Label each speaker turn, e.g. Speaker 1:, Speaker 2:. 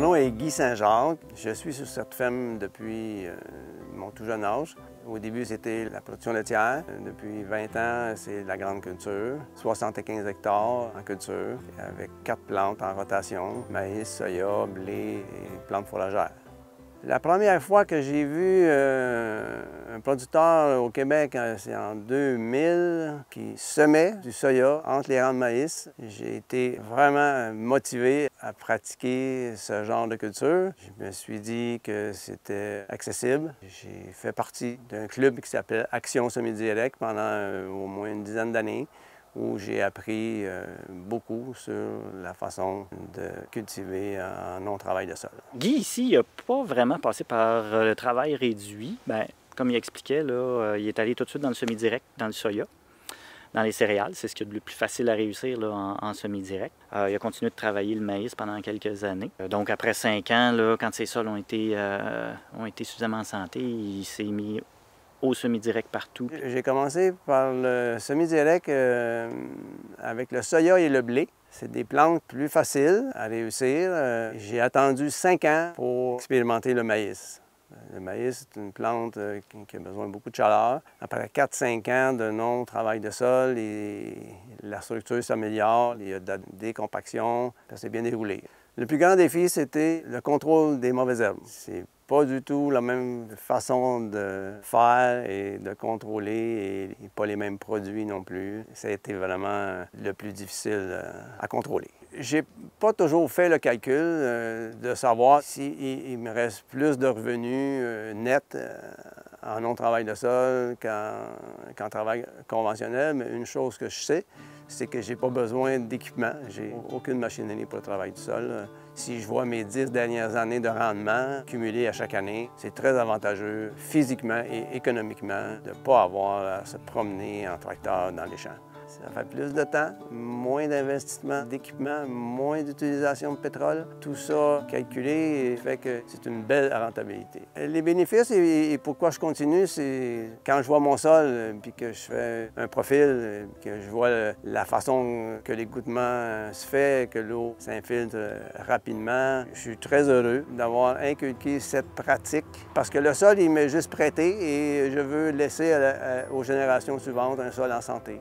Speaker 1: Mon nom est Guy Saint-Jacques. Je suis sur cette ferme depuis mon tout jeune âge. Au début, c'était la production laitière. Depuis 20 ans, c'est la grande culture. 75 hectares en culture, avec 4 plantes en rotation, maïs, soya, blé et plantes fourragères. La première fois que j'ai vu un producteur au Québec, c'est en 2000, qui semait du soya entre les rangs de maïs. J'ai été vraiment motivé à pratiquer ce genre de culture. Je me suis dit que c'était accessible. J'ai fait partie d'un club qui s'appelle Action Semi-Direct pendant au moins une dizaine d'années, où j'ai appris beaucoup sur la façon de cultiver en non-travail de sol.
Speaker 2: Guy, ici, il n'a pas vraiment passé par le travail réduit. Bien, comme il expliquait, là, il est allé tout de suite dans le semi-direct, dans le soya, dans les céréales. C'est ce qui est le plus facile à réussir là, en semi-direct. Il a continué de travailler le maïs pendant quelques années. Donc, après 5 ans, là, quand ces sols ont été suffisamment en santé, il s'est mis au semi-direct partout.
Speaker 1: J'ai commencé par le semi-direct avec le soya et le blé. C'est des plantes plus faciles à réussir. J'ai attendu 5 ans pour expérimenter le maïs. Le maïs, c'est une plante qui a besoin de beaucoup de chaleur. Après 4-5 ans de non-travail de sol, la structure s'améliore, il y a de la décompaction, ça s'est bien déroulé. Le plus grand défi, c'était le contrôle des mauvaises herbes. C'est pas du tout la même façon de faire et de contrôler et pas les mêmes produits non plus. Ça a été vraiment le plus difficile à contrôler. J'ai pas toujours fait le calcul de savoir s'il me reste plus de revenus nets en non-travail de sol qu'en travail conventionnel, mais une chose que je sais, c'est que j'ai pas besoin d'équipement. J'ai aucune machinerie pour le travail du sol. Si je vois mes 10 dernières années de rendement cumulées à chaque année, c'est très avantageux physiquement et économiquement de ne pas avoir à se promener en tracteur dans les champs. Ça fait plus de temps, moins d'investissement d'équipement, moins d'utilisation de pétrole. Tout ça calculé fait que c'est une belle rentabilité. Les bénéfices et pourquoi je continue, c'est quand je vois mon sol puis que je fais un profil, que je vois la façon que l'égouttement se fait, que l'eau s'infiltre rapidement. Je suis très heureux d'avoir inculqué cette pratique parce que le sol, il m'est juste prêté et je veux laisser aux générations suivantes un sol en santé.